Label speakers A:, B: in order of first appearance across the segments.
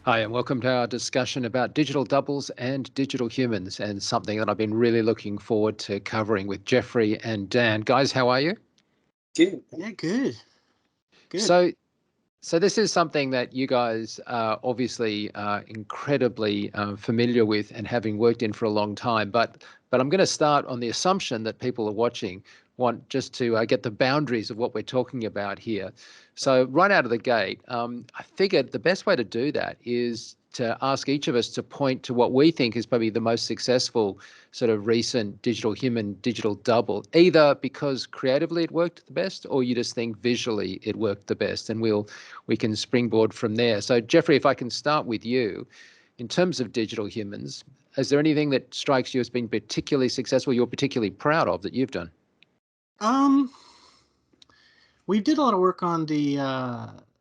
A: Hi, and welcome to our discussion about digital doubles and digital humans, and something that I've been really looking forward to covering with Jeffrey and Dan. Guys, how are you?
B: Good.
C: Yeah, good. Good.
A: So, so this is something that you guys are obviously incredibly familiar with and having worked in for a long time. But I'm going to start on the assumption that people are watching want just to get the boundaries of what we're talking about here. So right out of the gate, I figured the best way to do that is to ask each of us to point to what we think is probably the most successful sort of recent digital human digital double, either because creatively it worked the best, or you just think visually it worked the best, and we can springboard from there. So Jeffrey, if I can start with you, in terms of digital humans, is there anything that strikes you as being particularly successful, you're particularly proud of that you've done?
C: Um, we did a lot of work on the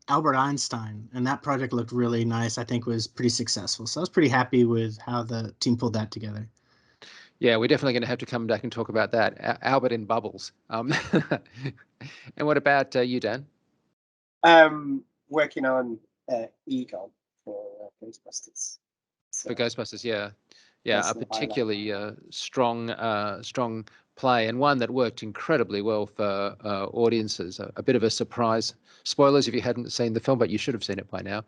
C: Albert Einstein, and that project looked really nice. I think was pretty successful. So I was pretty happy with how the team pulled that together.
A: Yeah, we're definitely going to have to come back and talk about that. Albert in bubbles. And what about you, Dan?
B: Working on Egon for Ghostbusters. So,
A: For Ghostbusters, yeah. Yeah, a
B: personal highlight.
A: particularly strong play, and one that worked incredibly well for audiences. A bit of a surprise. Spoilers if you hadn't seen the film, but you should have seen it by now.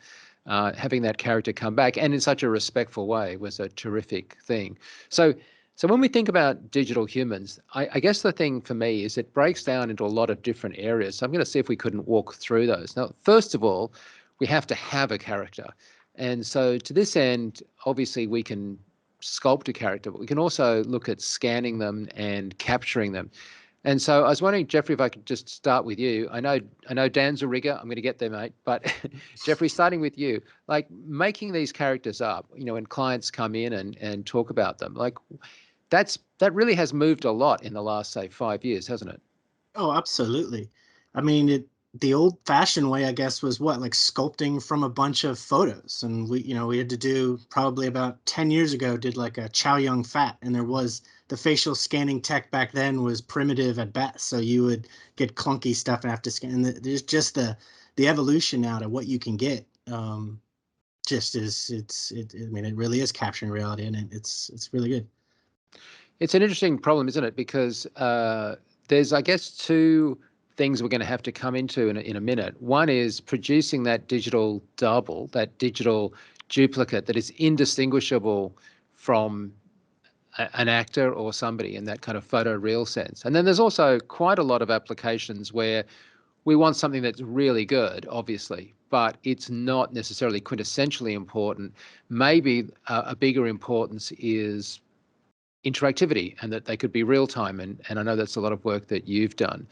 A: Having that character come back, and in such a respectful way, was a terrific thing. So, so when we think about digital humans, I guess the thing for me is it breaks down into a lot of different areas. So I'm going to see if we couldn't walk through those. Now, first of all, we have to have a character. And so to this end, obviously we can sculpt a character, but we can also look at scanning them and capturing them. And so I was wondering, Jeffrey, if I could just start with you. I know Dan's a rigger. I'm going to get there, mate. But Jeffrey, starting with you, like making these characters up, when clients come in and talk about them, like that really has moved a lot in the last, say, 5 years, hasn't it?
C: Oh, absolutely. I mean, the old-fashioned way, I guess, was what, like sculpting from a bunch of photos. And we had to do probably about 10 years ago, did like a Chow Yun Fat, and there was the facial scanning tech back then was primitive at best. So you would get clunky stuff and have to scan. And there's just the evolution now to what you can get. Just is I mean, it really is capturing reality, and it's really good.
A: It's an interesting problem, isn't it? Because there's, I guess, two things we're going to have to come into in a minute. One is producing that digital double, that digital duplicate that is indistinguishable from an actor or somebody in that kind of photo real sense. And then there's also quite a lot of applications where we want something that's really good, obviously, but it's not necessarily quintessentially important. Maybe a bigger importance is interactivity, and that they could be real time. And I know that's a lot of work that you've done.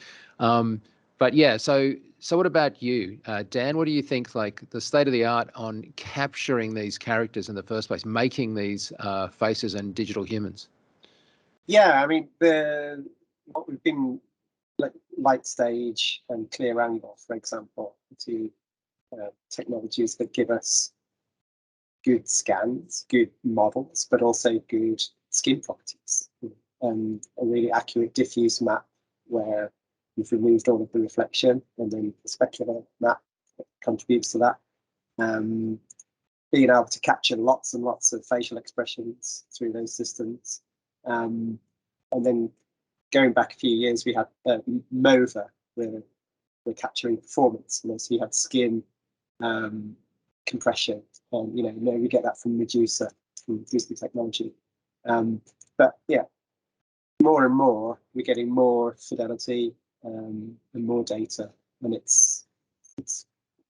A: But yeah, so what about you, Dan? What do you think, like the state of the art on capturing these characters in the first place, making these faces and digital humans?
B: Yeah, I mean what we've been like light stage and clear angle, for example, two technologies that give us good scans, good models, but also good skin properties. A really accurate diffuse map where you've removed all of the reflection, and then the specular map contributes to that. Being able to capture lots and lots of facial expressions through those systems. And then going back a few years, we had MOVA, where we're capturing performance. So you had skin compression, and we get that from Medusa, from Disney technology. But yeah, more and more we're getting more fidelity and more data, and it's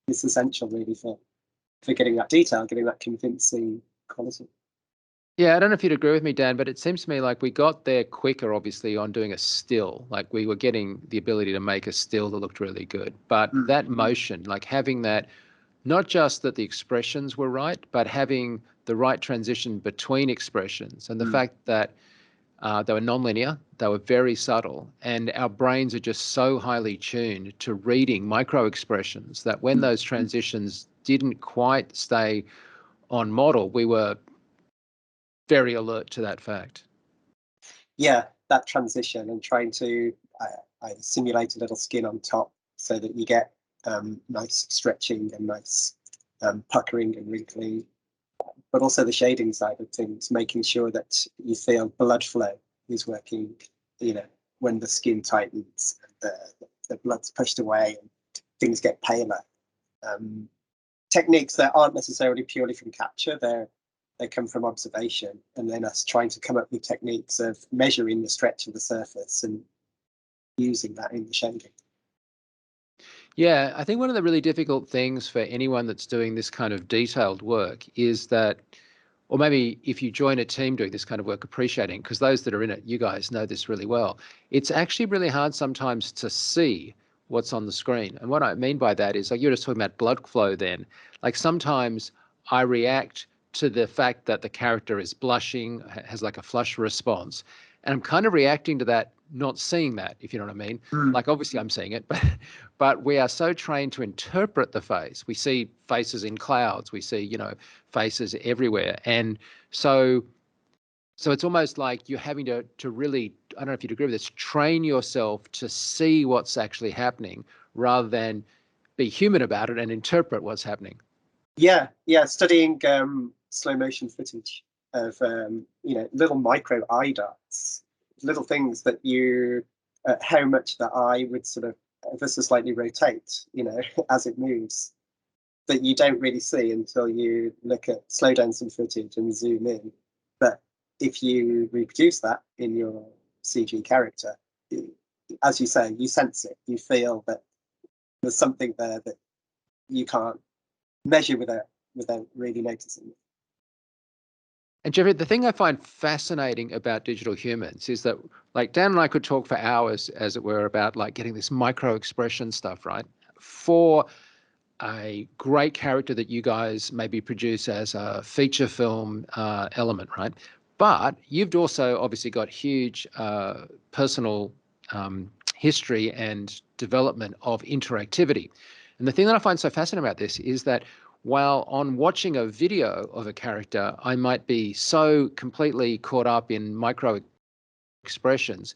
B: essential really for getting that detail, getting that convincing quality.
A: Yeah, I don't know if you'd agree with me, Dan, but it seems to me like we got there quicker, obviously, on doing a still. Like we were getting the ability to make a still that looked really good. But that motion, like having that, not just that the expressions were right, but having the right transition between expressions, and the fact that they were nonlinear, they were very subtle, and our brains are just so highly tuned to reading micro expressions that when those transitions didn't quite stay on model, we were very alert to that fact.
B: Yeah, that transition, and trying to I simulate a little skin on top so that you get nice stretching and nice puckering and wrinkly, but also the shading side of things, making sure that you feel blood flow is working, when the skin tightens, and the blood's pushed away and things get paler. Techniques that aren't necessarily purely from capture, they come from observation, and then us trying to come up with techniques of measuring the stretch of the surface and using that in the shading.
A: Yeah, I think one of the really difficult things for anyone that's doing this kind of detailed work is that, or maybe if you join a team doing this kind of work, appreciating, because those that are in it, you guys know this really well, it's actually really hard sometimes to see what's on the screen. And what I mean by that is, like you were just talking about blood flow then, like sometimes I react to the fact that the character is blushing, has like a flush response, and I'm kind of reacting to that, not seeing that, if you know what I mean. Like obviously I'm seeing it, but we are so trained to interpret the face. We see faces in clouds, we see, faces everywhere. And so it's almost like you're having to really, I don't know if you'd agree with this, train yourself to see what's actually happening rather than be human about it and interpret what's happening.
B: Yeah, studying slow motion footage of little micro eye dots, little things that how much the eye would sort of ever so slightly rotate, as it moves, that you don't really see until you slow down some footage and zoom in. But if you reproduce that in your CG character, as you say, you sense it, you feel that there's something there that you can't measure without really noticing it.
A: And Jeffrey, the thing I find fascinating about digital humans is that, like, Dan and I could talk for hours, as it were, about like getting this micro expression stuff, right? For a great character that you guys maybe produce as a feature film element, right? But you've also obviously got huge personal history and development of interactivity. And the thing that I find so fascinating about this is that while on watching a video of a character, I might be so completely caught up in micro expressions,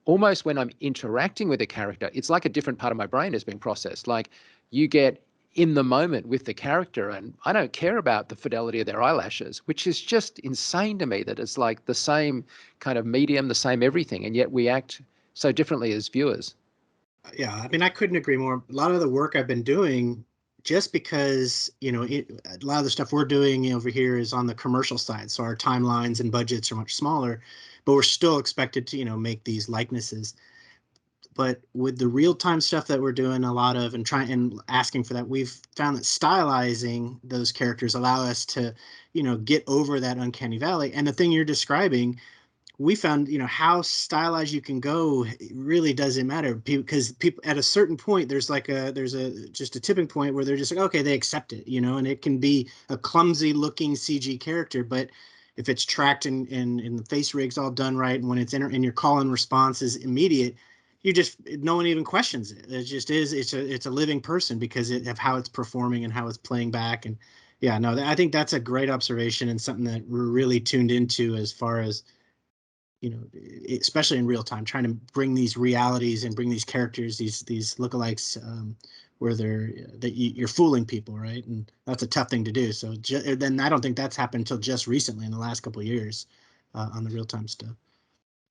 A: almost when I'm interacting with a character, it's like a different part of my brain is being processed. Like you get in the moment with the character, and I don't care about the fidelity of their eyelashes, which is just insane to me that it's like the same kind of medium, the same everything, and yet we act so differently as viewers.
C: Yeah, I mean, I couldn't agree more. A lot of the work I've been doing, just because, a lot of the stuff we're doing over here is on the commercial side. So our timelines and budgets are much smaller, but we're still expected to, make these likenesses. But with the real-time stuff that we're doing a lot of and trying and asking for that, we've found that stylizing those characters allow us to, get over that uncanny valley. And the thing you're describing, we found, how stylized you can go really doesn't matter, because people at a certain point, there's just a tipping point where they're just like, okay, they accept it, and it can be a clumsy looking CG character, but if it's tracked and the face rig's all done right, and when it's and your call and response is immediate, no one even questions it. It just is. It's a living person because of how it's performing and how it's playing back. And yeah, no, I think that's a great observation and something that we're really tuned into as far as, especially in real time, trying to bring these realities and bring these characters, these lookalikes, where you're fooling people, right? And that's a tough thing to do. So then I don't think that's happened until just recently in the last couple of years on the real time stuff.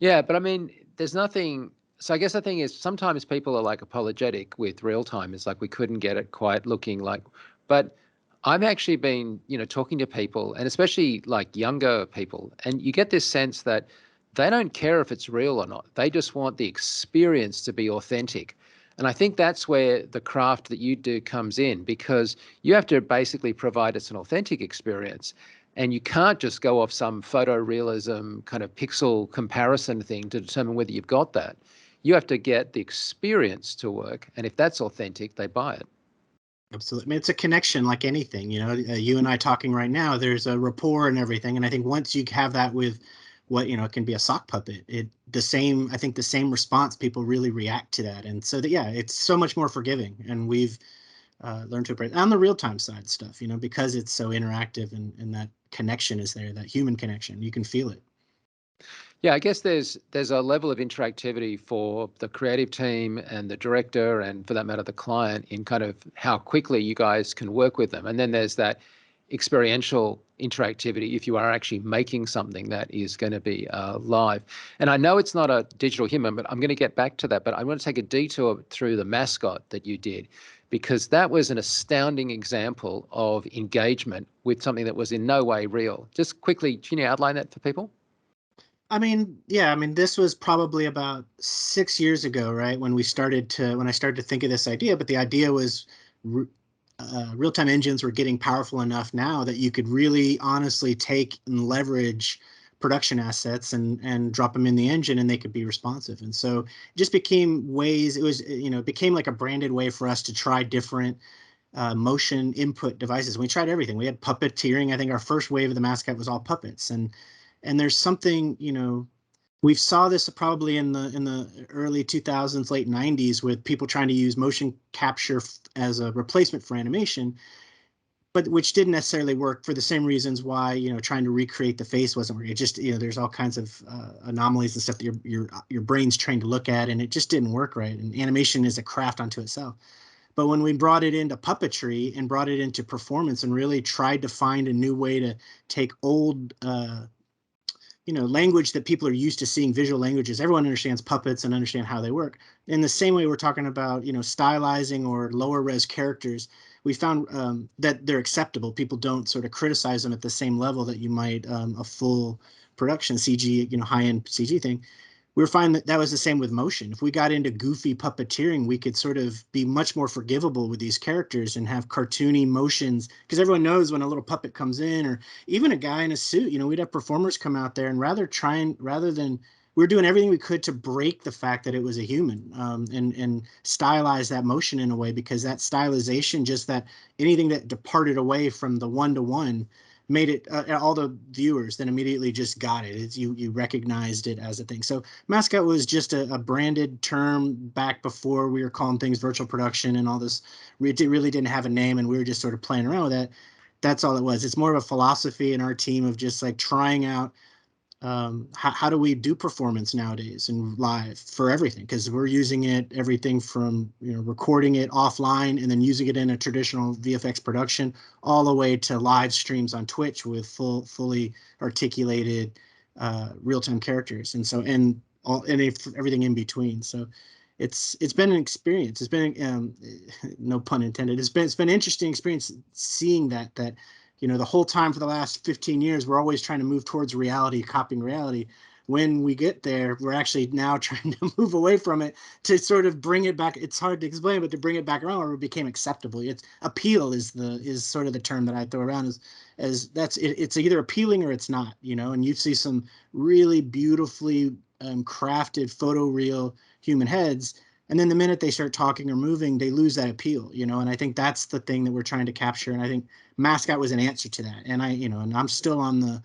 A: Yeah, but I mean, there's nothing. So I guess the thing is sometimes people are like apologetic with real time. It's like we couldn't get it quite looking like, but I've actually been, talking to people, and especially like younger people, and you get this sense that they don't care if it's real or not. They just want the experience to be authentic. And I think that's where the craft that you do comes in, because you have to basically provide us an authentic experience. And you can't just go off some photorealism kind of pixel comparison thing to determine whether you've got that. You have to get the experience to work. And if that's authentic, they buy it.
C: Absolutely. I mean, it's a connection like anything, you and I talking right now, there's a rapport and everything. And I think once you have that with what, it can be a sock puppet, the same response, people really react to that. And so yeah, it's so much more forgiving. And we've learned to appreciate on the real-time side stuff, because it's so interactive and that connection is there, that human connection, you can feel it.
A: Yeah, I guess there's a level of interactivity for the creative team and the director, and for that matter, the client, in kind of how quickly you guys can work with them. And then there's that experiential interactivity if you are actually making something that is going to be live. And I know it's not a digital human, but I'm going to get back to that. But I want to take a detour through the Mascot that you did, because that was an astounding example of engagement with something that was in no way real. Just quickly, can you outline that for people?
C: I mean, yeah, I mean, this was probably about 6 years ago, right? When I started to think of this idea, but the idea was real-time engines were getting powerful enough now that you could really honestly take and leverage production assets and drop them in the engine and they could be responsive. And so it just became ways, it became like a branded way for us to try different motion input devices. We tried everything. We had puppeteering. I think our first wave of the Mascot was all puppets. And there's something, we saw this probably in the early 2000s, late 90s, with people trying to use motion capture as a replacement for animation, but which didn't necessarily work for the same reasons why, trying to recreate the face wasn't working. It just, there's all kinds of anomalies and stuff that your brain's trained to look at, and it just didn't work right. And animation is a craft unto itself. But when we brought it into puppetry and brought it into performance and really tried to find a new way to take old language that people are used to seeing, visual languages, everyone understands puppets and understand how they work. In the same way we're talking about, stylizing or lower res characters, we found that they're acceptable. People don't sort of criticize them at the same level that you might a full production CG, high-end CG thing. We were finding that was the same with motion. If we got into goofy puppeteering, we could sort of be much more forgivable with these characters and have cartoony motions, because everyone knows when a little puppet comes in, or even a guy in a suit, we'd have performers come out there and rather than we were doing everything we could to break the fact that it was a human, and stylize that motion in a way, because that stylization, just that anything that departed away from the one-to-one, made it all the viewers then immediately just got it. You recognized it as a thing. So Mascot was just a branded term back before we were calling things virtual production and all this. We really didn't have a name, and we were just sort of playing around with that. That's all it was. It's more of a philosophy in our team of just like trying out how do we do performance nowadays and live for everything, because we're using it everything from recording it offline and then using it in a traditional VFX production, all the way to live streams on Twitch with fully articulated real-time characters, and so everything in between. So it's been an experience. It's been no pun intended. It's been an interesting experience seeing that the whole time for the last 15 years, we're always trying to move towards reality, copying reality. When we get there, we're actually now trying to move away from it to sort of bring it back. It's hard to explain, but to bring it back around where it became acceptable. It's appeal is sort of the term that I throw around, as that's it, it's either appealing or it's not, and you see some really beautifully crafted photoreal human heads. And then the minute they start talking or moving, they lose that appeal, and I think that's the thing that we're trying to capture. And I think Mascot was an answer to that. And and I'm still on the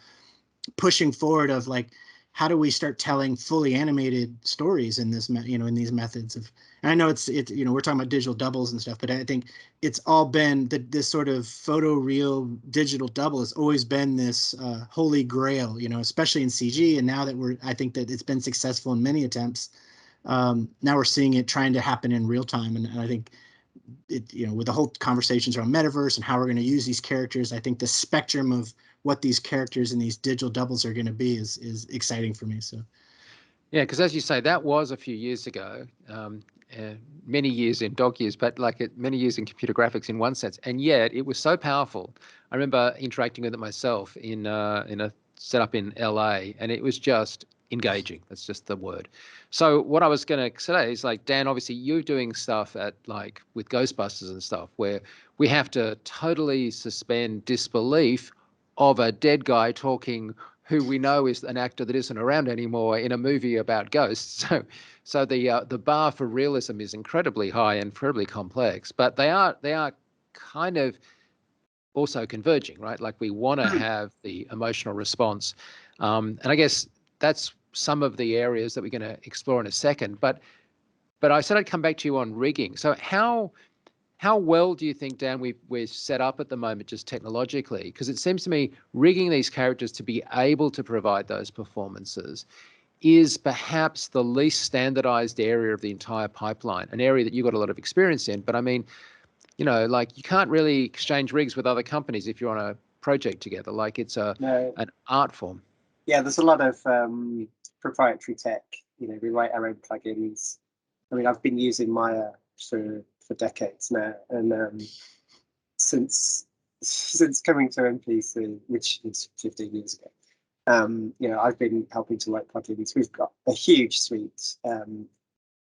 C: pushing forward of like, how do we start telling fully animated stories in this, in these methods of, and I know it's, we're talking about digital doubles and stuff, but I think it's all been this sort of photoreal digital double has always been this holy grail, especially in CG. And now that I think that it's been successful in many attempts. Now we're seeing it trying to happen in real time. And I think with the whole conversations around metaverse and how we're going to use these characters, I think the spectrum of what these characters and these digital doubles are going to be is exciting for me. So,
A: yeah, because as you say, that was a few years ago, many years in dog years, but many years in computer graphics in one sense, and yet it was so powerful. I remember interacting with it myself in a setup in LA, and it was just engaging. That's just the word. So what I was going to say is, like, Dan, obviously you're doing stuff with Ghostbusters and stuff where we have to totally suspend disbelief of a dead guy talking, who we know is an actor that isn't around anymore, in a movie about ghosts. So the bar for realism is incredibly high and incredibly complex, but they are kind of also converging, right? Like, we want to have the emotional response, and I guess that's some of the areas that we're going to explore in a second. But I said I'd come back to you on rigging. So how how well do you think, Dan, we're set up at the moment just technologically? Because it seems to me rigging these characters to be able to provide those performances is perhaps the least standardized area of the entire pipeline, an area that you've got a lot of experience in. But I mean, you know, like you can't really exchange rigs with other companies if you're on a project together. Like it's
B: No.
A: an art form.
B: Yeah, there's a lot of proprietary tech. You know, we write our own plugins. I mean, I've been using Maya for decades now, and since coming to MPC, which is 15 years ago, you know, I've been helping to write plugins. We've got a huge suite.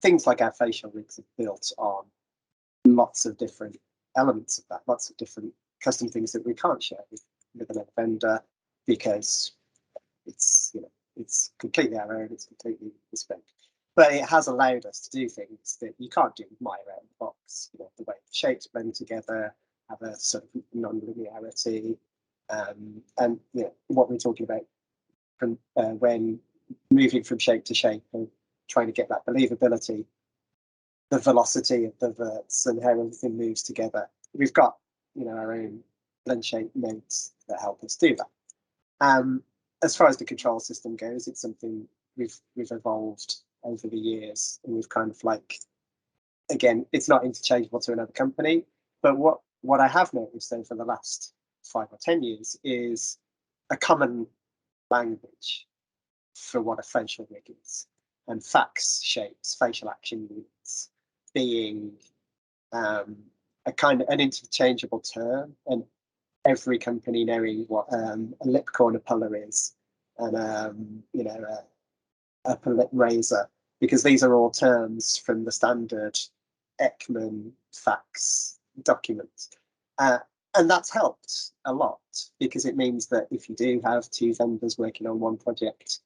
B: Things like our facial rigs are built on lots of different elements of that, lots of different custom things that we can't share with another vendor because it's, you know, it's completely our own, it's completely bespoke. But it has allowed us to do things that you can't do with Maya out of the box. You know, the way the shapes blend together, have a sort of non-linearity, and you know what we're talking about from when moving from shape to shape and trying to get that believability, the velocity of the verts and how everything moves together. We've got, you know, our own blend shape nodes that help us do that. As far as the control system goes, it's something we've evolved over the years, and we've kind of like, again, it's not interchangeable to another company, but what I have noticed over the last 5 or 10 years is a common language for what a facial rig is, and fax shapes, facial action units, being a kind of an interchangeable term, and every company knowing what a lip corner puller is, and you know, upper lip razor, because these are all terms from the standard Ekman fax document. And that's helped a lot, because it means that if you do have 2 vendors working on one project,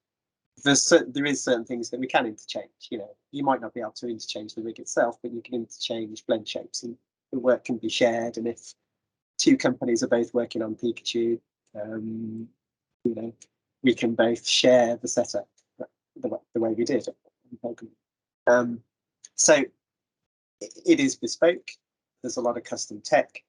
B: there is certain things that we can interchange. You know, you might not be able to interchange the rig itself, but you can interchange blend shapes, and the work can be shared. And if 2 companies are both working on Pikachu, you know, we can both share the setup the way we did. So it is bespoke. There's a lot of custom tech,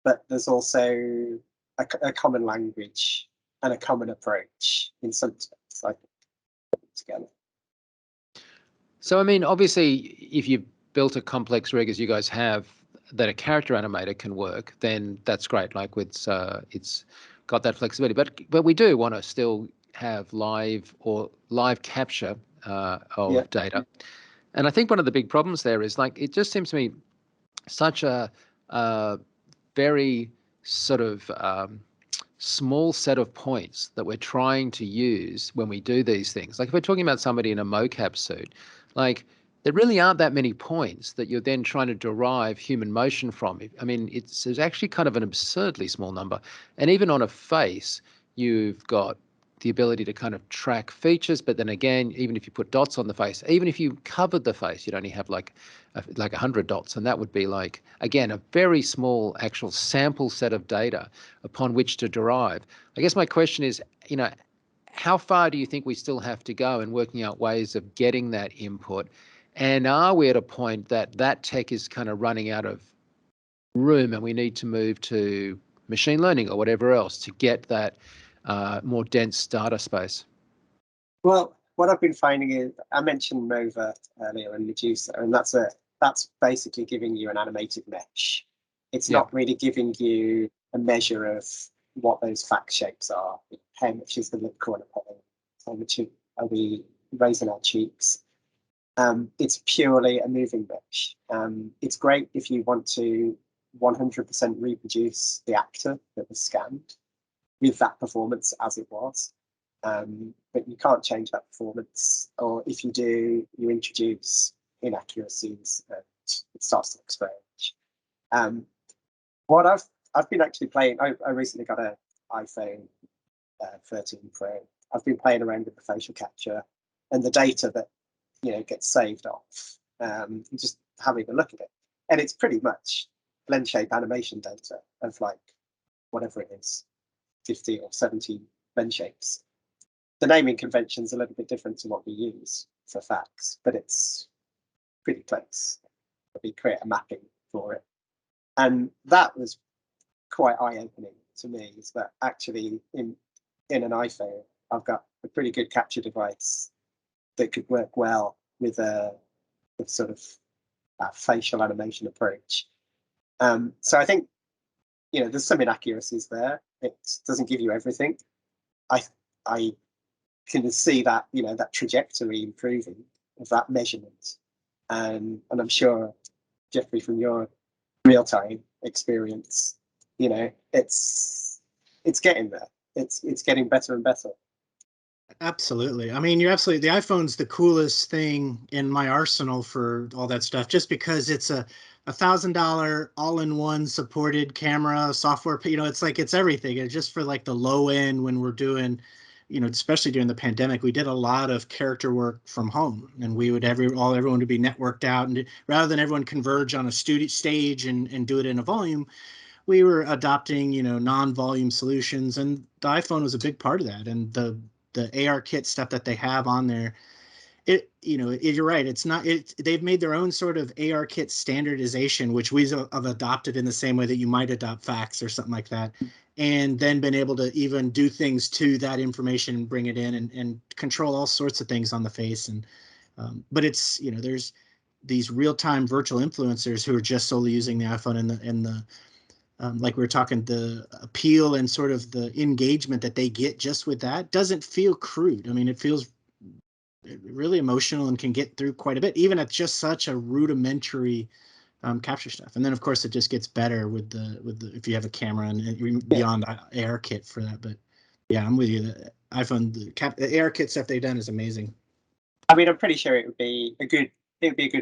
B: but there's also a common language and a common approach in some respects, I think, together.
A: So, I mean, obviously, if you've built a complex rig as you guys have, that a character animator can work, then that's great. Like it's got that flexibility. But we do want to still have live capture of data. And I think one of the big problems there is, like, it just seems to me such a very sort of small set of points that we're trying to use when we do these things. Like if we're talking about somebody in a mocap suit, like there really aren't that many points that you're then trying to derive human motion from. I mean, it's actually kind of an absurdly small number. And even on a face, you've got the ability to kind of track features, but then again, even if you put dots on the face, even if you covered the face, you'd only have like 100 dots, and that would be like, again, a very small actual sample set of data upon which to derive. I guess my question is, you know, how far do you think we still have to go in working out ways of getting that input? And are we at a point that tech is kind of running out of room and we need to move to machine learning or whatever else to get that more dense data space?
B: Well, what I've been finding is, I mentioned Nova earlier and Medusa, and that's basically giving you an animated mesh. It's not really giving you a measure of what those fact shapes are. How much is the lip corner popping? How much are we raising our cheeks? It's purely a moving mesh. It's great if you want to 100% reproduce the actor that was scanned with that performance as it was. But you can't change that performance, or if you do, you introduce inaccuracies and it starts to look strange. What I've been actually playing, I recently got an iPhone 13 Pro. I've been playing around with the facial capture and the data that, you know, gets saved off, just having a look at it, and it's pretty much blend shape animation data of like whatever it is, 50 or 70 blend shapes. The naming convention's a little bit different to what we use for fax, but it's pretty close. We create a mapping for it. And that was quite eye-opening to me, is that actually in an iPhone, I've got a pretty good capture device that could work well with a sort of facial animation approach. So I think, there's some inaccuracies there. It doesn't give you everything. I can see that, that trajectory improving of that measurement. And I'm sure, Jeffrey, from your real-time experience, it's getting there. It's getting better and better.
C: Absolutely. I mean, you're absolutely, the iPhone's the coolest thing in my arsenal for all that stuff, just because it's a $1,000 all-in-one supported camera software. It's like, it's everything. It's just for like the low end when we're doing, especially during the pandemic, we did a lot of character work from home, and we would everyone would be networked out, and rather than everyone converge on a studio stage and do it in a volume, we were adopting, non-volume solutions, and the iPhone was a big part of that. And the AR kit stuff that they have on there, you're right. It's not, they've made their own sort of AR kit standardization, which we have adopted in the same way that you might adopt fax or something like that. And then been able to even do things to that information and bring it in and control all sorts of things on the face. And, but it's, there's these real-time virtual influencers who are just solely using the iPhone, and the like we were talking, the appeal and sort of the engagement that they get just with that doesn't feel crude. I mean, it feels really emotional and can get through quite a bit, even at just such a rudimentary capture stuff. And then of course it just gets better with the if you have a camera and beyond AR kit for that. But yeah, I'm with you. The iPhone, the AR kit stuff they've done is amazing.
B: I mean, I'm pretty sure it would be a good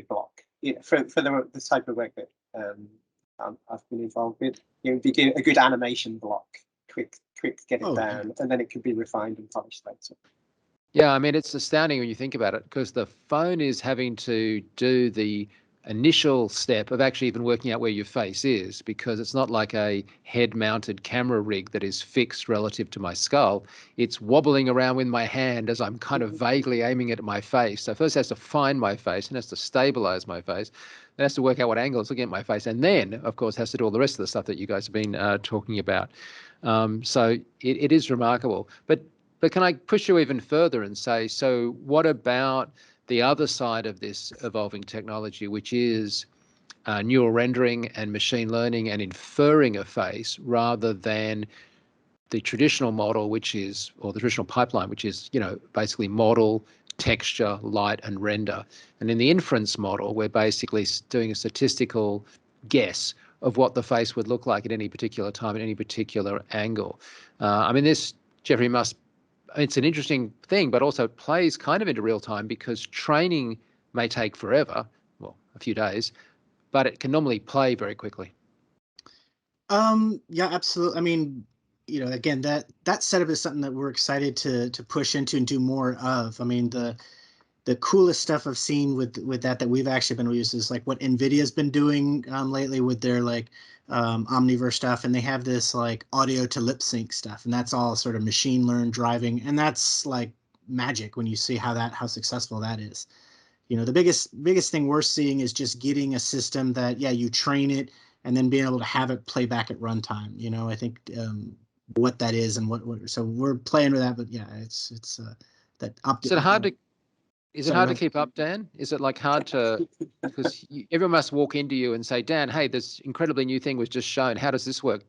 B: block, for the type of work that I've been involved with. It would be a good animation block, quick get it down, and then it could be refined and polished later.
A: Yeah, I mean, it's astounding when you think about it, because the phone is having to do the initial step of actually even working out where your face is, because it's not like a head-mounted camera rig that is fixed relative to my skull. It's wobbling around with my hand as I'm kind of vaguely aiming it at my face. So first it has to find my face, and has to stabilize my face. It has to work out what angle it's looking at my face, and then, of course, has to do all the rest of the stuff that you guys have been talking about. So it is remarkable. But can I push you even further and say, so what about the other side of this evolving technology, which is neural rendering and machine learning and inferring a face, rather than the traditional model, which is, or the traditional pipeline, which is, basically model, texture, light, and render. And in the inference model, we're basically doing a statistical guess of what the face would look like at any particular time, at any particular angle. I mean, this, Jeffrey, it's an interesting thing, but also it plays kind of into real time, because training may take forever, well, a few days, but it can normally play very quickly.
C: Yeah, absolutely. I mean, again, that setup is something that we're excited to push into and do more of. I mean, the coolest stuff I've seen with that we've actually been using is like what NVIDIA's been doing lately with their Omniverse stuff, and they have this like audio to lip sync stuff, and that's all sort of machine learned driving, and that's like magic when you see how successful that is. The biggest thing we're seeing is just getting a system that, yeah, you train it and then being able to have it play back at runtime. I think what that is and what so we're playing with that, but yeah, it's that up.
A: Is it hard to Is it hard to keep up, Dan? Is it like hard to, because everyone must walk into you and say, Dan, hey, this incredibly new thing was just shown. How does this work?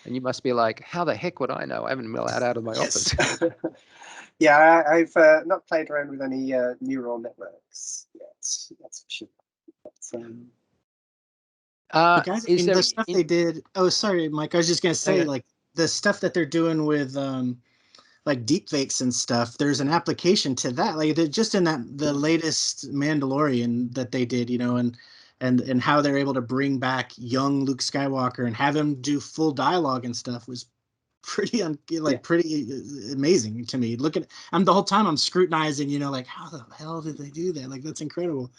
A: And you must be like, how the heck would I know? I haven't been allowed out of my office.
B: Yeah, I've not played around with any neural networks yet. That's for sure. But,
C: guys, the stuff they did. Oh, sorry, Mike. I was just gonna say, like the stuff that they're doing with like deepfakes and stuff. There's an application to that. Like just in the latest Mandalorian that they did, and how they're able to bring back young Luke Skywalker and have him do full dialogue and stuff was pretty pretty amazing to me. The whole time I'm scrutinizing, like how the hell did they do that? Like that's incredible.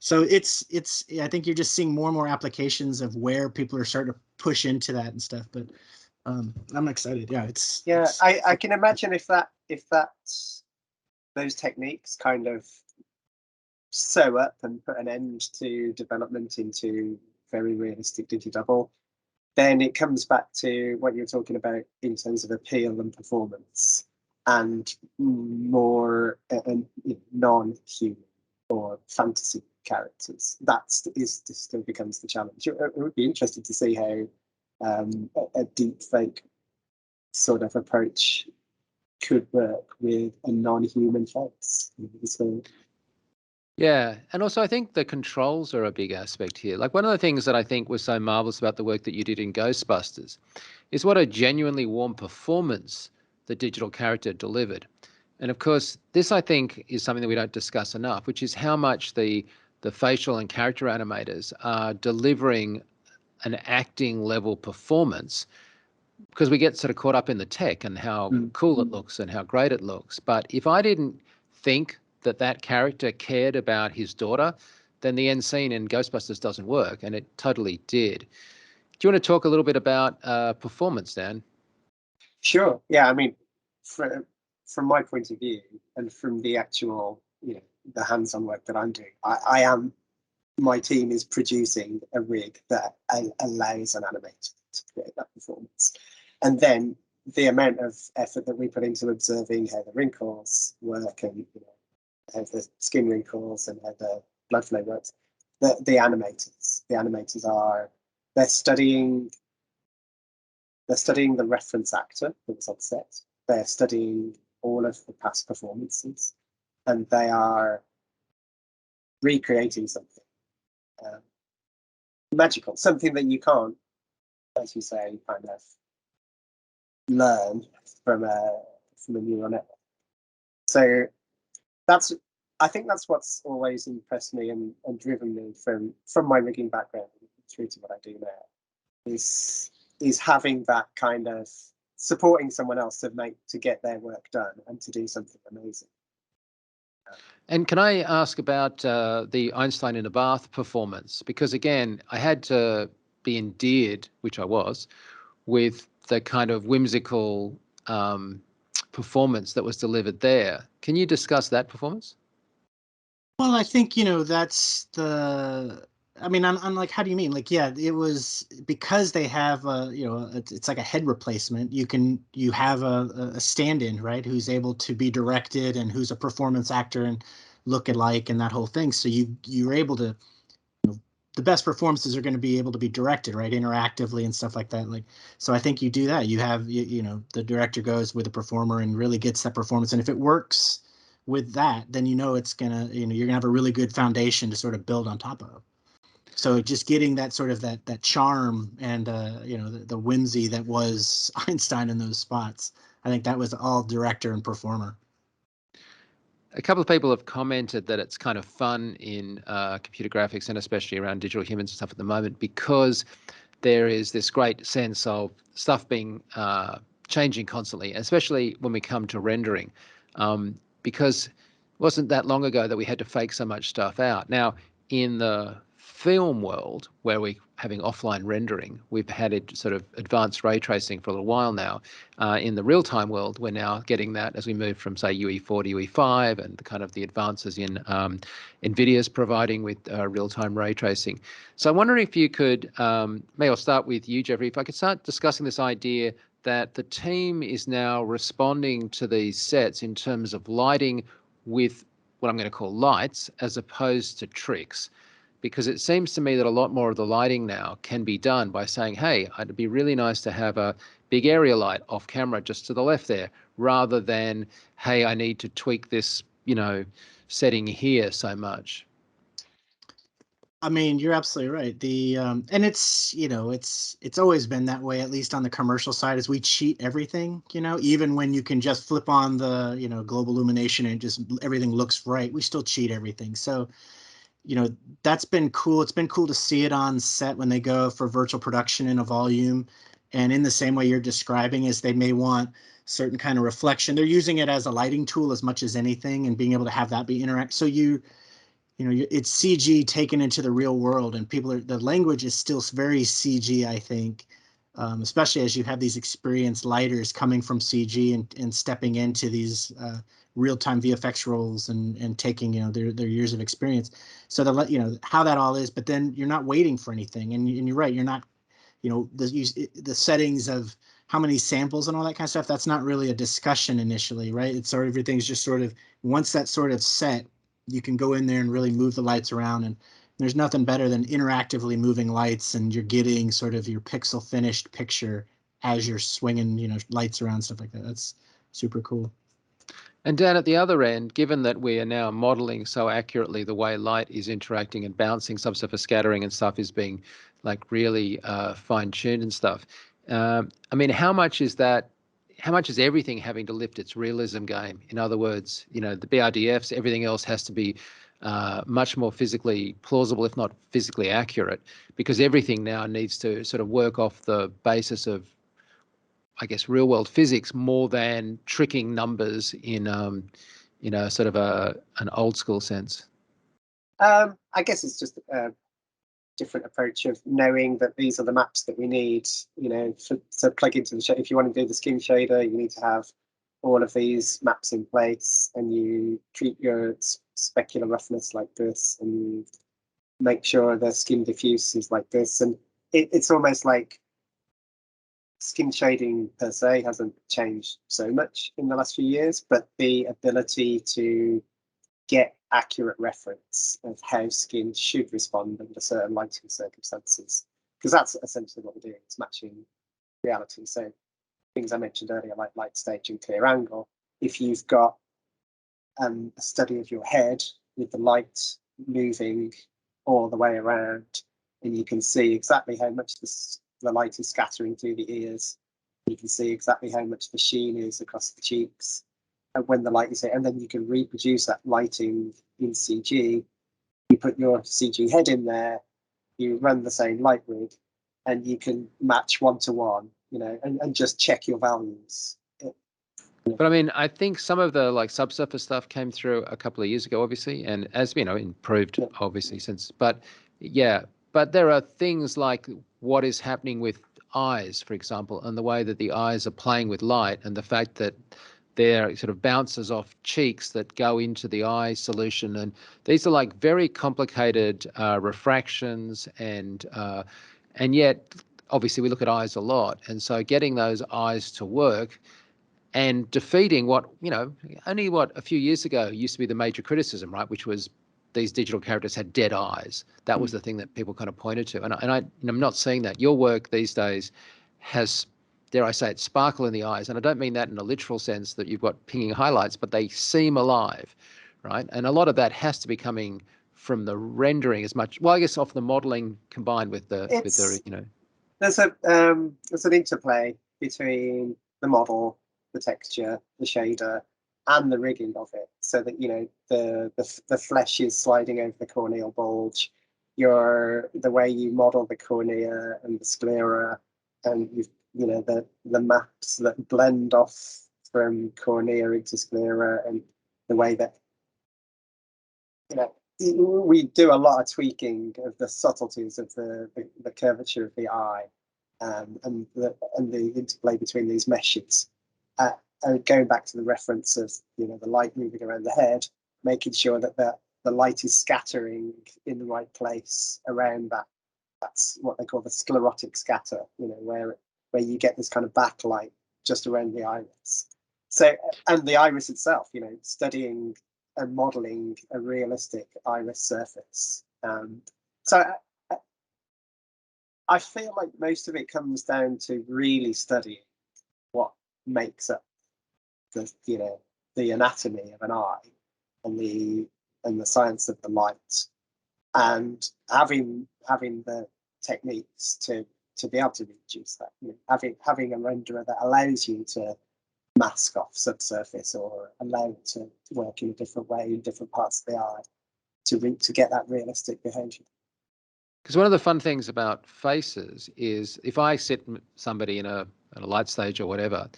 C: So it's I think you're just seeing more and more applications of where people are starting to push into that and stuff. But I'm excited. Yeah,
B: I can imagine if that's those techniques kind of sew up and put an end to development into very realistic double, then it comes back to what you're talking about in terms of appeal and performance, and more non-human or fantasy characters. Still becomes the challenge. It would be interesting to see how a deep fake sort of approach could work with a non-human face. So,
A: yeah, and also I think the controls are a big aspect here. Like one of the things that I think was so marvelous about the work that you did in Ghostbusters is what a genuinely warm performance the digital character delivered. And of course, this I think is something that we don't discuss enough, which is how much the facial and character animators are delivering an acting level performance, because we get sort of caught up in the tech and how cool it looks and how great it looks. But if I didn't think that that character cared about his daughter, then the end scene in Ghostbusters doesn't work, and it totally did. Do you want to talk a little bit about performance, Dan?
B: Sure. Yeah, I mean, from my point of view, and from the actual, the hands-on work that I'm doing, my team is producing a rig that allows an animator to create that performance. And then the amount of effort that we put into observing how the wrinkles work, and how the skin wrinkles and how the blood flow works, the animators are, they're studying the reference actor that was on set. They're studying all of the past performances, and they are recreating something magical, something that you can't, as you say, kind of learn from a neural network. So I think that's what's always impressed me and driven me from my rigging background through to what I do now, is having that kind of supporting someone else to get their work done and to do something amazing.
A: And can I ask about the Einstein in a bath performance? Because again, I had to be endeared, which I was, with the kind of whimsical performance that was delivered there. Can you discuss that performance?
C: Well, I think, that's I mean, I'm like, how do you mean? Like, yeah, it was because they have it's like a head replacement. You have a stand-in, right, who's able to be directed and who's a performance actor and look alike and that whole thing. So you're able to, the best performances are going to be able to be directed, right, interactively and stuff like that. Like, so I think you do that. You have, the director goes with the performer and really gets that performance. And if it works with that, then it's gonna, you're gonna have a really good foundation to sort of build on top of. So just getting that sort of that charm and the whimsy that was Einstein in those spots, I think that was all director and performer.
A: A couple of people have commented that it's kind of fun in computer graphics, and especially around digital humans and stuff at the moment, because there is this great sense of stuff being changing constantly, especially when we come to rendering. Because it wasn't that long ago that we had to fake so much stuff out. Now, in the film world, where we're having offline rendering, we've had it sort of advanced ray tracing for a little while now. In the real-time world, we're now getting that as we move from, say, UE4 to UE5, and the kind of the advances in NVIDIA's providing with real-time ray tracing. So I'm wondering if you could, maybe I'll start with you, Jeffrey, if I could start discussing this idea that the team is now responding to these sets in terms of lighting with what I'm going to call lights as opposed to tricks. Because it seems to me that a lot more of the lighting now can be done by saying, hey, it'd be really nice to have a big area light off camera just to the left there, rather than, hey, I need to tweak this, setting here so much.
C: I mean, you're absolutely right. And it's, it's always been that way, at least on the commercial side, is we cheat everything, even when you can just flip on the, global illumination and just everything looks right, we still cheat everything. So, that's been cool. It's been cool to see it on set when they go for virtual production in a volume. And in the same way you're describing, is they may want certain kind of reflection. They're using it as a lighting tool as much as anything, and being able to have that be interact. So it's CG taken into the real world, and the language is still very CG, I think, especially as you have these experienced lighters coming from CG and stepping into these real-time VFX roles and taking, you know, their years of experience. So that, you know, how that all is, but then you're not waiting for anything. And you're right, you're not, you know, the settings of how many samples and all that kind of stuff, that's not really a discussion initially, right? It's sort of, everything's just sort of, once that's sort of set, you can go in there and really move the lights around. And there's nothing better than interactively moving lights, and you're getting sort of your pixel finished picture as you're swinging, you know, lights around, stuff like that. That's super cool.
A: And down at the other end, given that we are now modeling so accurately the way light is interacting and bouncing, subsurface scattering and stuff is being like really fine-tuned and stuff. I mean, how much is that? How much is everything having to lift its realism game? In other words, you know, the BRDFs, everything else has to be much more physically plausible, if not physically accurate, because everything now needs to sort of work off the basis of, I guess, real world physics more than tricking numbers in a sort of an old school sense.
B: I guess it's just a different approach of knowing that these are the maps that we need, you know, to plug into the shader. If you want to do the skin shader, you need to have all of these maps in place, and you treat your specular roughness like this, and you make sure the skin diffuse is like this. And it's almost like skin shading per se hasn't changed so much in the last few years, but the ability to get accurate reference of how skin should respond under certain lighting circumstances, because that's essentially what we're doing, it's matching reality. So things I mentioned earlier, like light stage and clear angle, if you've got a study of your head with the light moving all the way around, and you can see exactly how much the light is scattering through the ears, you can see exactly how much the sheen is across the cheeks, and when the light is hit, and then you can reproduce that lighting in CG. You put your CG head in there, you run the same light rig, and you can match 1-to-1, you know, and just check your values.
A: But I mean, I think some of the like subsurface stuff came through a couple of years ago, obviously, and as you know, improved obviously since. But yeah, but there are things like what is happening with eyes, for example, and the way that the eyes are playing with light, and the fact that there sort of bounces off cheeks that go into the eye solution, and these are like very complicated refractions, and yet obviously we look at eyes a lot, and so getting those eyes to work and defeating what, you know, only what a few years ago used to be the major criticism, right, which was these digital characters had dead eyes. That was the thing that people kind of pointed to, and I'm not seeing that. Your work these days has, dare I say it, sparkle in the eyes, and I don't mean that in a literal sense that you've got pinging highlights, but they seem alive, right? And a lot of that has to be coming from the rendering as much, well, I guess off the modeling combined with the you know.
B: There's an interplay between the model, the texture, the shader, and the rigging of it, so that, you know, the flesh is sliding over the corneal bulge, the way you model the cornea and the sclera, and you know, the maps that blend off from cornea into sclera, and the way that, you know, we do a lot of tweaking of the subtleties of the curvature of the eye, and the interplay between these meshes. And going back to the reference of, you know, the light moving around the head, making sure that the light is scattering in the right place around that. That's what they call the sclerotic scatter, you know, where you get this kind of backlight just around the iris. So, and the iris itself, you know, studying and modeling a realistic iris surface. So I feel like most of it comes down to really studying what makes up the anatomy of an eye, and the science of the light, and having the techniques to be able to reproduce that. You know, having a renderer that allows you to mask off subsurface, or allow it to work in a different way in different parts of the eye to get that realistic behavior.
A: Because one of the fun things about faces is if I sit somebody in a light stage or whatever,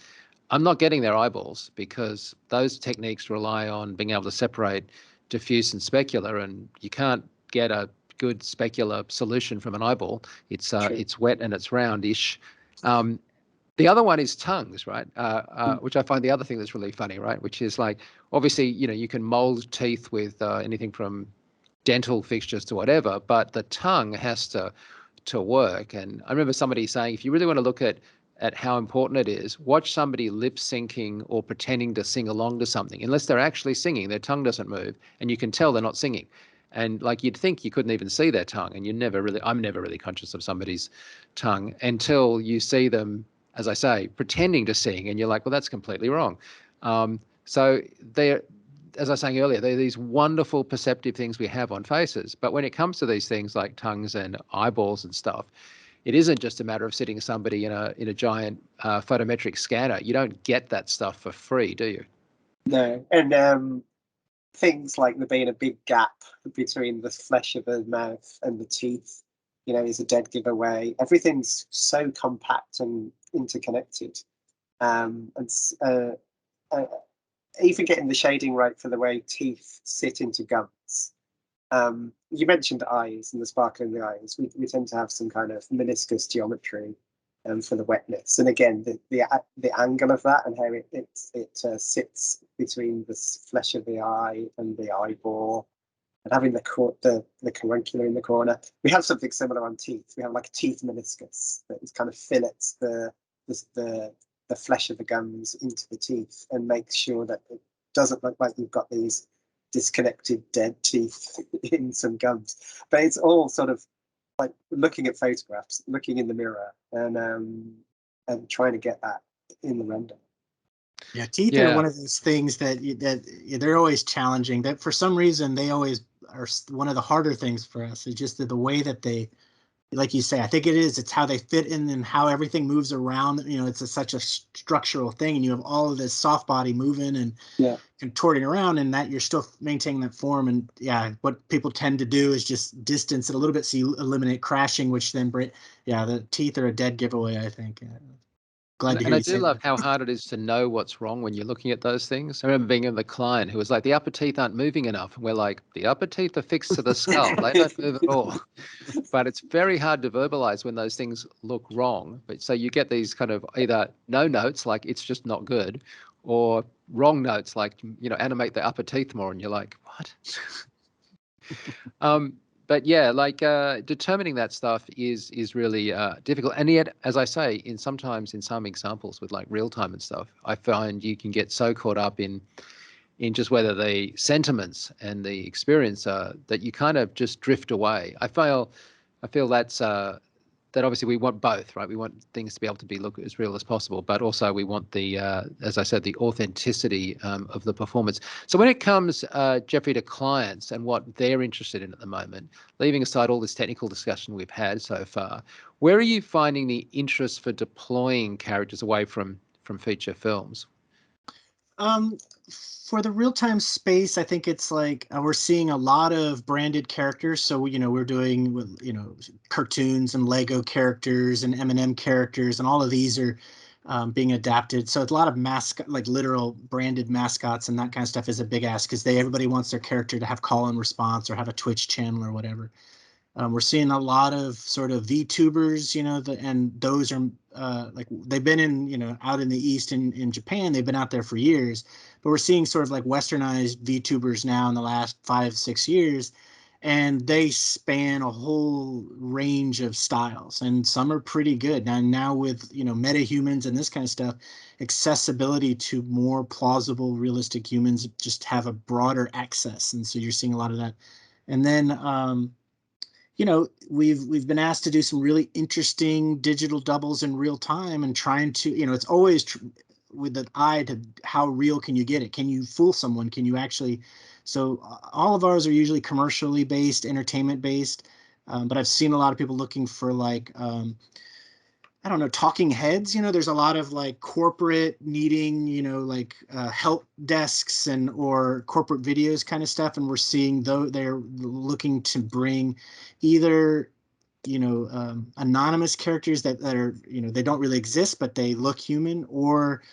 A: I'm not getting their eyeballs, because those techniques rely on being able to separate diffuse and specular, and you can't get a good specular solution from an eyeball. It's wet and it's roundish. The other one is tongues, right? Which I find the other thing that's really funny, right? Which is like, obviously, you can mold teeth with anything from dental fixtures to whatever, but the tongue has to work. And I remember somebody saying, if you really want to look at how important it is, watch somebody lip syncing or pretending to sing along to something. Unless they're actually singing, their tongue doesn't move, and you can tell they're not singing. And like, you'd think you couldn't even see their tongue, and I'm never really conscious of somebody's tongue until you see them, as I say, pretending to sing, and you're like, well, that's completely wrong. So they're, as I was saying earlier, they're these wonderful perceptive things we have on faces. But when it comes to these things like tongues and eyeballs and stuff, it isn't just a matter of sitting somebody in a giant photometric scanner. You don't get that stuff for free, do you?
B: No, and things like there being a big gap between the flesh of the mouth and the teeth, is a dead giveaway. Everything's so compact and interconnected, and even getting the shading right for the way teeth sit into gums. You mentioned eyes and the sparkle in the eyes. We tend to have some kind of meniscus geometry for the wetness, and again the angle of that and how it sits between the flesh of the eye and the eyeball, and having the caruncular in the corner. We have something similar on teeth. We have like a teeth meniscus that kind of fillets the flesh of the gums into the teeth and makes sure that it doesn't look like you've got these disconnected dead teeth in some gums. But it's all sort of like looking at photographs, looking in the mirror, and trying to get that in the render.
C: Yeah, teeth are one of those things that they're always challenging. That for some reason they always are one of the harder things for us. It's just the way that they, like you say, I think it's how they fit in and how everything moves around. It's such a structural thing, and you have all of this soft body moving and contorting around, and that you're still maintaining that form. And what people tend to do is just distance it a little bit so you eliminate crashing, which then the teeth are a dead giveaway, I think. Glad to hear
A: and I
C: you
A: do
C: say
A: love
C: that.
A: how hard it is to know what's wrong when you're looking at those things. I remember being with the client who was like, the upper teeth aren't moving enough. And we're like, the upper teeth are fixed to the skull. They don't move at all. But it's very hard to verbalize when those things look wrong. But so you get these kind of either no notes, like it's just not good, or wrong notes, like, animate the upper teeth more. And you're like, what? But like determining that stuff is really difficult. And yet, as I say, sometimes in some examples with like real time and stuff, I find you can get so caught up in just whether the sentiments and the experience are that you kind of just drift away. I feel that's that obviously we want both, right? We want things to be able to look as real as possible, but also we want the, as I said, the authenticity of the performance. So when it comes, Jeffrey, to clients and what they're interested in at the moment, leaving aside all this technical discussion we've had so far, where are you finding the interest for deploying characters away from feature films?
C: For the real-time space, I think it's like we're seeing a lot of branded characters. So we're doing with cartoons and Lego characters and M&M characters, and all of these are being adapted. So it's a lot of mascot, like literal branded mascots, and that kind of stuff is a big ask because everybody wants their character to have call and response or have a Twitch channel or whatever. We're seeing a lot of sort of VTubers, and those are like they've been in, out in the East in Japan. They've been out there for years, but we're seeing sort of like westernized VTubers now in the last 5-6 years, and they span a whole range of styles, and some are pretty good. Now with metahumans and this kind of stuff, accessibility to more plausible, realistic humans just have a broader access, and so you're seeing a lot of that. And then we've been asked to do some really interesting digital doubles in real time, and trying to, it's always with an eye to how real can you get it? Can you fool someone? Can you actually? So all of ours are usually commercially based, entertainment based, but I've seen a lot of people looking for like I don't know, talking heads. There's a lot of like corporate needing, like help desks or corporate videos kind of stuff. And we're seeing though they're looking to bring either, anonymous characters that are, they don't really exist, but they look human, or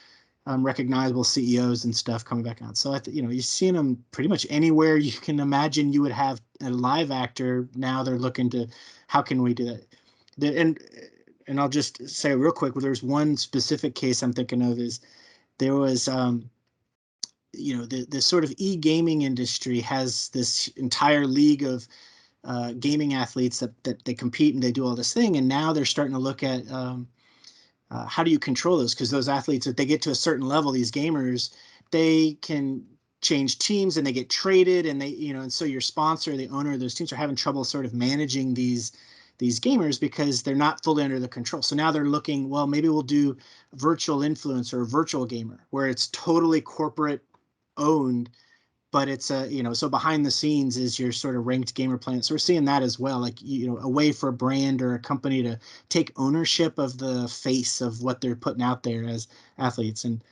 C: recognizable CEOs and stuff coming back out. So, you're seeing them pretty much anywhere you can imagine you would have a live actor. Now they're looking to, how can we do that? and I'll just say real quick, there's one specific case I'm thinking of is there was, the sort of e-gaming industry has this entire league of gaming athletes that they compete and they do all this thing. And now they're starting to look at how do you control those? Because those athletes, if they get to a certain level, these gamers, they can change teams and they get traded, and and so your sponsor, the owner of those teams, are having trouble sort of managing these gamers because they're not fully under the control. So now they're looking, well, maybe we'll do virtual influencer or virtual gamer where it's totally corporate owned, but it's so behind the scenes is your sort of ranked gamer plan. So we're seeing that as well, like, a way for a brand or a company to take ownership of the face of what they're putting out there as athletes. And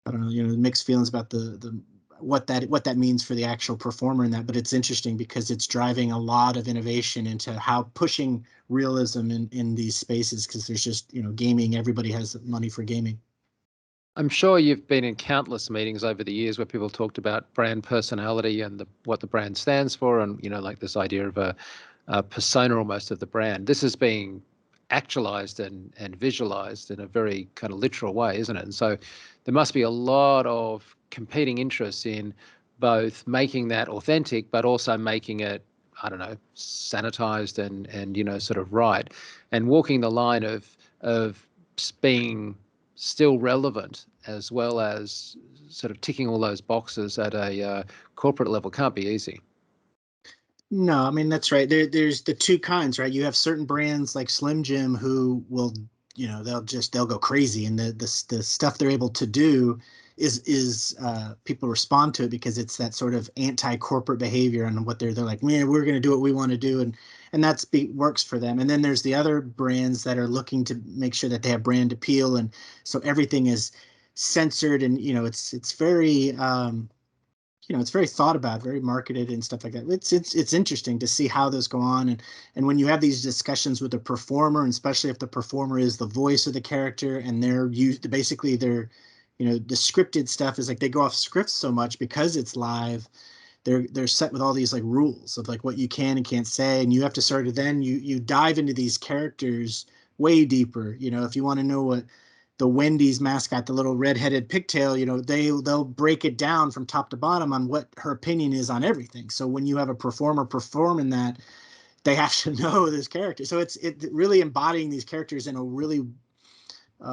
C: I don't know, mixed feelings about the what that means for the actual performer in that, but it's interesting because it's driving a lot of innovation into how pushing realism in these spaces, because there's just, gaming, everybody has money for gaming.
A: I'm sure you've been in countless meetings over the years where people talked about brand personality and what the brand stands for, and like this idea of a persona almost of the brand. This is being actualized and visualized in a very kind of literal way, isn't it? And so there must be a lot of competing interests in both making that authentic, but also making it, I don't know, sanitized and sort of right, and walking the line of being still relevant as well as sort of ticking all those boxes at a corporate level can't be easy.
C: No, I mean, that's right. There's the two kinds, right? You have certain brands like Slim Jim who will, they'll go crazy, and the stuff they're able to do is people respond to it because it's that sort of anti-corporate behavior, and what they're like, man, we're going to do what we want to do, and that's works for them. And then there's the other brands that are looking to make sure that they have brand appeal, and so everything is censored, and it's very it's very thought about, very marketed and stuff like that. It's interesting to see how those go on, and when you have these discussions with the performer, and especially if the performer is the voice of the character, and they're basically the scripted stuff is like they go off scripts so much because it's live. They're set with all these like rules of like what you can and can't say, and you have to sort of then you dive into these characters way deeper. If you want to know what the Wendy's mascot, the little red-headed pigtail, they'll break it down from top to bottom on what her opinion is on everything. So when you have a performer performing that, they have to know this character. So it's really embodying these characters in a really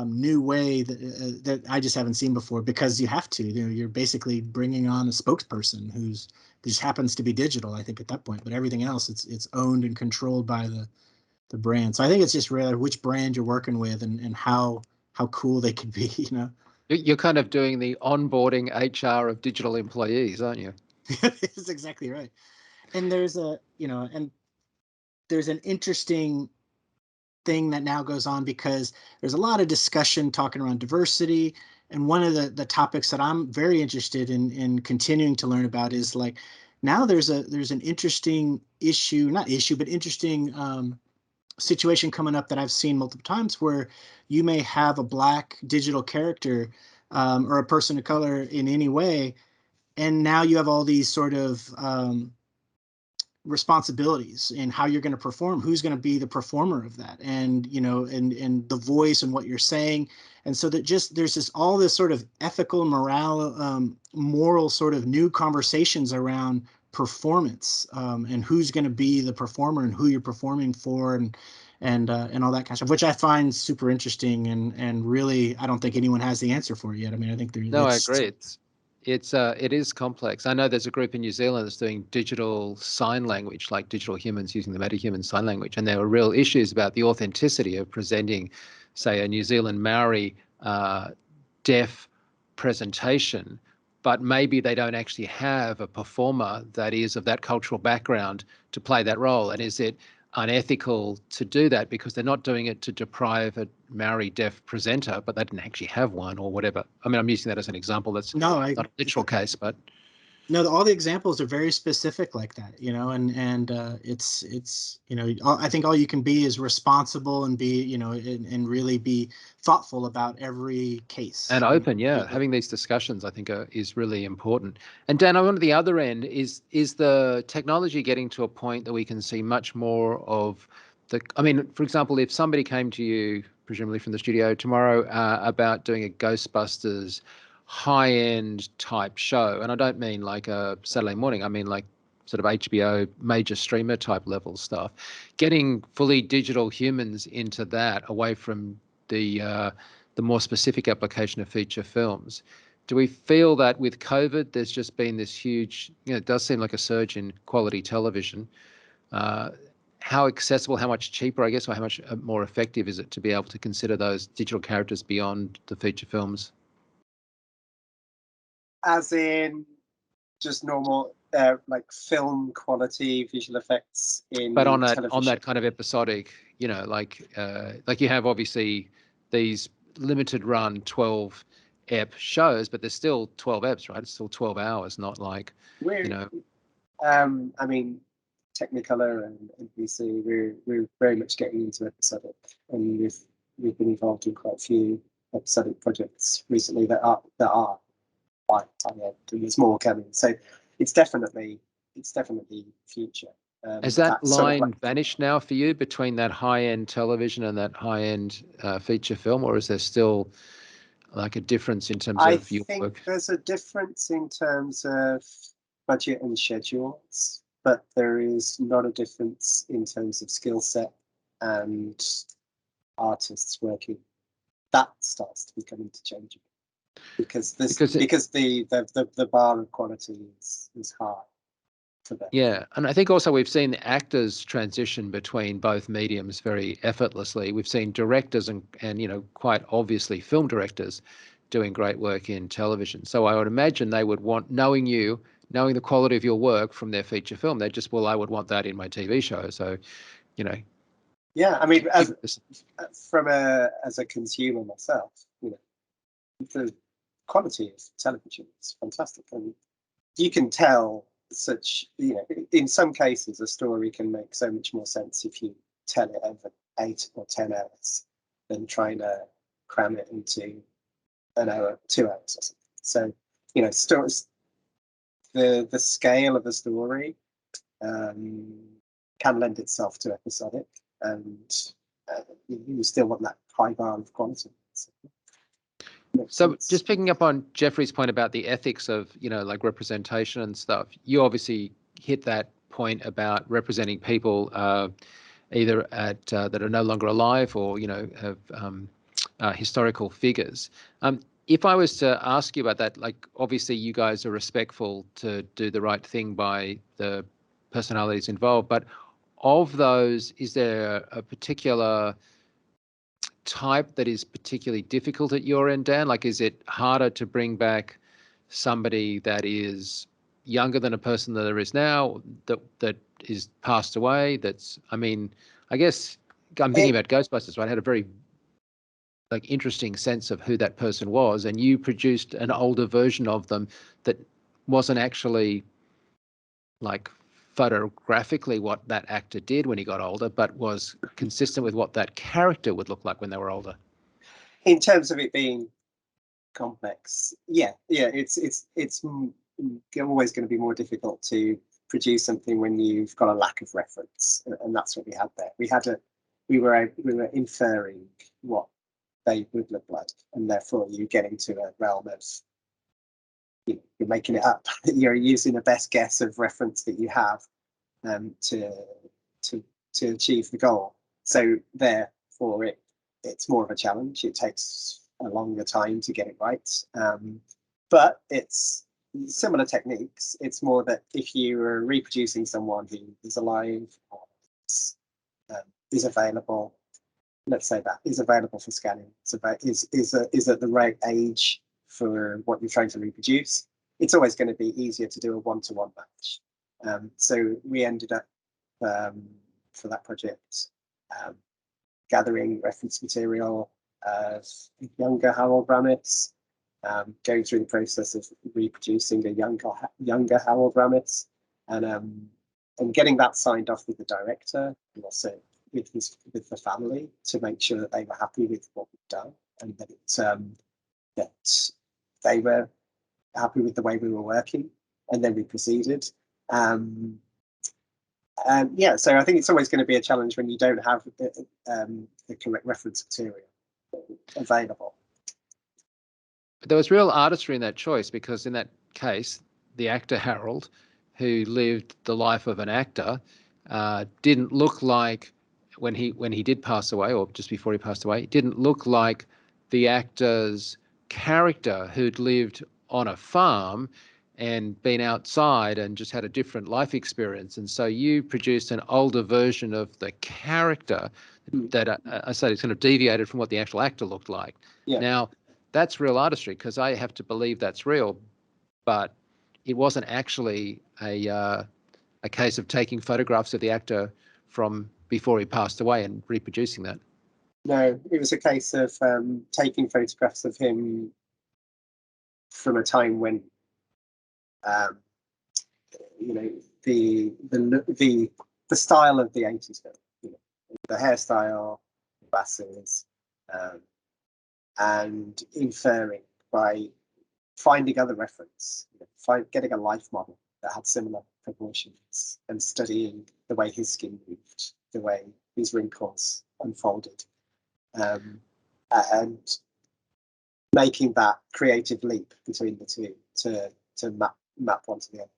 C: new way that I just haven't seen before, because you have to. You're basically bringing on a spokesperson who's just happens to be digital, I think, at that point. But everything else, it's owned and controlled by the brand. So I think it's just really which brand you're working with and how cool they could be,
A: You're kind of doing the onboarding HR of digital employees, aren't you?
C: That's exactly right. And there's there's an interesting thing that now goes on, because there's a lot of discussion talking around diversity. And one of the topics that I'm very interested in continuing to learn about is like, now there's an interesting interesting situation coming up that I've seen multiple times, where you may have a Black digital character or a person of color in any way, and now you have all these sort of responsibilities in how you're going to perform, who's going to be the performer of that, and and the voice and what you're saying. And so that there's all this sort of ethical moral sort of new conversations around performance, and who's going to be the performer and who you're performing for, and all that kind of stuff, which I find super interesting, and really I don't think anyone has the answer for it yet. I mean, I think
A: No, I agree. It is complex. I know there's a group in New Zealand that's doing digital sign language, like digital humans using the metahuman sign language, and there were real issues about the authenticity of presenting, say, a New Zealand Maori deaf presentation, but maybe they don't actually have a performer that is of that cultural background to play that role. And is it unethical to do that because they're not doing it to deprive a Maori deaf presenter, but they didn't actually have one or whatever? I mean, I'm using that as an example. That's not a literal case, but
C: no, all the examples are very specific like that, and it's I think all you can be is responsible and be, and really be thoughtful about every case.
A: And open, yeah. Having these discussions, I think, is really important. And Dan, I wonder, the other end is the technology getting to a point that we can see much more of I mean, for example, if somebody came to you, presumably from the studio tomorrow, about doing a Ghostbusters high-end type show, and I don't mean like a Saturday morning, I mean like sort of HBO major streamer type level stuff, getting fully digital humans into that away from the more specific application of feature films. Do we feel that with COVID, there's just been this huge, it does seem like a surge in quality television. How accessible, how much cheaper, I guess, or how much more effective is it to be able to consider those digital characters beyond the feature films?
B: As in just normal, like film quality visual effects in
A: But on
B: television.
A: that kind of episodic, like you have obviously these limited run 12 ep shows, but there's still 12 eps, right? It's still 12 hours, not like,
B: I mean, Technicolor and NBC, we're very much getting into episodic, and we've been involved in quite a few episodic projects recently that are quite high-end, and there's more coming. So it's definitely future.
A: Has that line
B: sort of
A: vanished now for you between that high-end television and that high-end feature film, or is there still like a difference in terms of your work?
B: I think there's a difference in terms of budget and schedules, but there is not a difference in terms of skill set and artists working. That starts to become interchangeable because the bar of quality is high for them.
A: Yeah, and I think also we've seen actors transition between both mediums very effortlessly. We've seen directors and quite obviously film directors doing great work in television. So I would imagine they would want, knowing the quality of your work from their feature film, they just, well, I would want that in my TV show. So,
B: Yeah, I mean, as a consumer myself, the quality of television is fantastic, and you can tell in some cases a story can make so much more sense if you tell it over 8 or 10 hours than trying to cram it into an hour, 2 hours or something. So, stories, the scale of a story can lend itself to episodic, and you still want that high bar of quality.
A: So just picking up on Jeffrey's point about the ethics of, like representation and stuff, you obviously hit that point about representing people either that are no longer alive or, have historical figures. If I was to ask you about that, like obviously you guys are respectful to do the right thing by the personalities involved, but of those, is there a particular type that is particularly difficult at your end, Dan? Like, is it harder to bring back somebody that is younger than a person that there is now, that is passed away? I guess I'm thinking about Ghostbusters, right? I had a very interesting sense of who that person was, and you produced an older version of them that wasn't actually like photographically what that actor did when he got older, but was consistent with what that character would look like when they were older.
B: In terms of it being complex, it's always going to be more difficult to produce something when you've got a lack of reference, and that's what we had there. We were inferring what they would look like, and therefore you get into a realm of you're making it up. You're using the best guess of reference that you have to achieve the goal. So therefore, it's more of a challenge. It takes a longer time to get it right, but it's similar techniques. It's more that if you are reproducing someone who is alive or is available, let's say that is available for scanning, is at the right age for what you're trying to reproduce, it's always going to be easier to do a one-to-one match. So we ended up for that project gathering reference material of younger Harold Ramis, going through the process of reproducing a younger Harold Ramis, and getting that signed off with the director and also with the family to make sure that they were happy with what we've done, and that they were happy with the way we were working, and then we proceeded. Yeah, so I think it's always going to be a challenge when you don't have the correct reference material available.
A: But there was real artistry in that choice, because in that case, the actor Harold, who lived the life of an actor, didn't look like, when he did pass away, or just before he passed away, didn't look like the actor's character who'd lived on a farm and been outside and just had a different life experience. And so you produced an older version of the character that I said it's kind of deviated from what the actual actor looked like.
B: Yeah.
A: Now, that's real artistry, because I have to believe that's real, but it wasn't actually a case of taking photographs of the actor from before he passed away and reproducing that.
B: No, it was a case of taking photographs of him from a time when, you know, the style of the 80s film, you know, the hairstyle, the glasses, and inferring by finding other reference, you know, getting a life model that had similar proportions and studying the way his skin moved, the way his wrinkles unfolded, and making that creative leap between the two to map one to the other.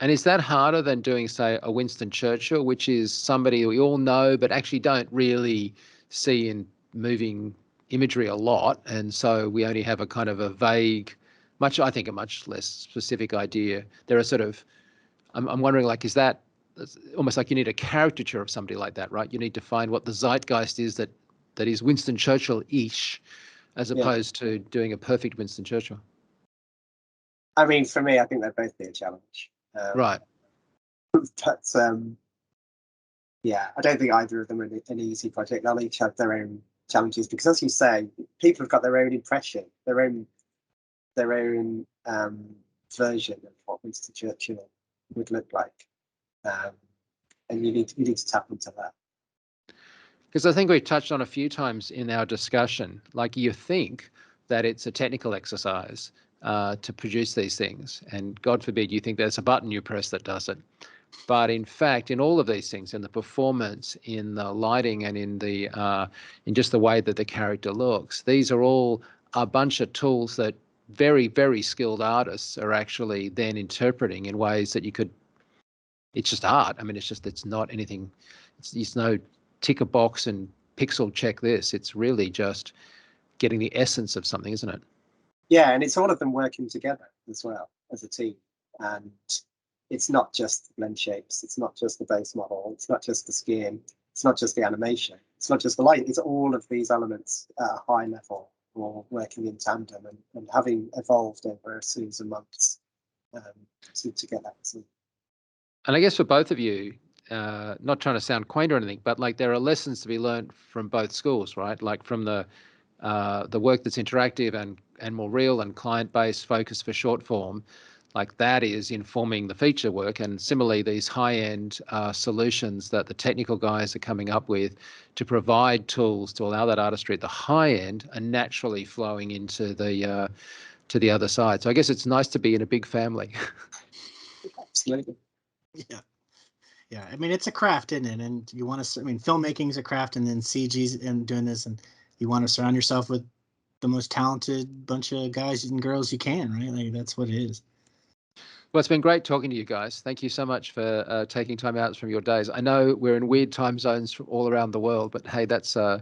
A: And is that harder than doing, say, a Winston Churchill, which is somebody we all know but actually don't really see in moving imagery a lot, and so we only have a kind of a vague, I think a much less specific idea? There are sort of, I'm wondering, like, is that almost like you need a caricature of somebody like that, right? You need to find what the zeitgeist is that is Winston Churchill-ish, as opposed to doing a perfect Winston Churchill.
B: I mean, for me, I think they'd both be a challenge.
A: Right.
B: But yeah, I don't think either of them are an easy project. They'll each have their own challenges, because, as you say, people have got their own impression, their own version of what Winston Churchill would look like, and you need to tap into that.
A: Because I think we've touched on a few times in our discussion, like, you think that it's a technical exercise to produce these things, and God forbid you think there's a button you press that does it. But in fact, in all of these things, in the performance, in the lighting, and in just the way that the character looks, these are all a bunch of tools that very, very skilled artists are actually then interpreting in ways that it's just art. I mean, it's not anything, it's no tick a box and pixel check this. It's really just getting the essence of something, isn't it?
B: Yeah, and it's all of them working together as well as a team. And it's not just the blend shapes, it's not just the base model, it's not just the skin, it's not just the animation, it's not just the light, it's all of these elements at a high level, or working in tandem and having evolved over a series of months to get that.
A: And I guess for both of you, not trying to sound quaint or anything, but like, there are lessons to be learned from both schools, right? Like, from the work that's interactive and more real and client-based, focused for short form, like, that is informing the feature work. And similarly, these high-end solutions that the technical guys are coming up with to provide tools to allow that artistry at the high end are naturally flowing into to the other side. So I guess it's nice to be in a big family.
B: Absolutely.
C: Yeah. I mean, it's a craft, isn't it? And you want to, I mean, filmmaking is a craft, and then CG's and doing this, and you want to surround yourself with the most talented bunch of guys and girls you can, right? Like, that's what it is.
A: Well, it's been great talking to you guys. Thank you so much for taking time out from your days. I know we're in weird time zones from all around the world, but hey, that's, I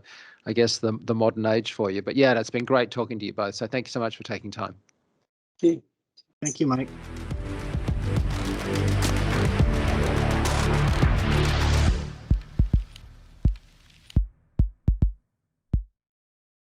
A: guess, the modern age for you. But yeah, it's been great talking to you both. So thank you so much for taking time.
B: Thank you.
C: Thank you, Mike.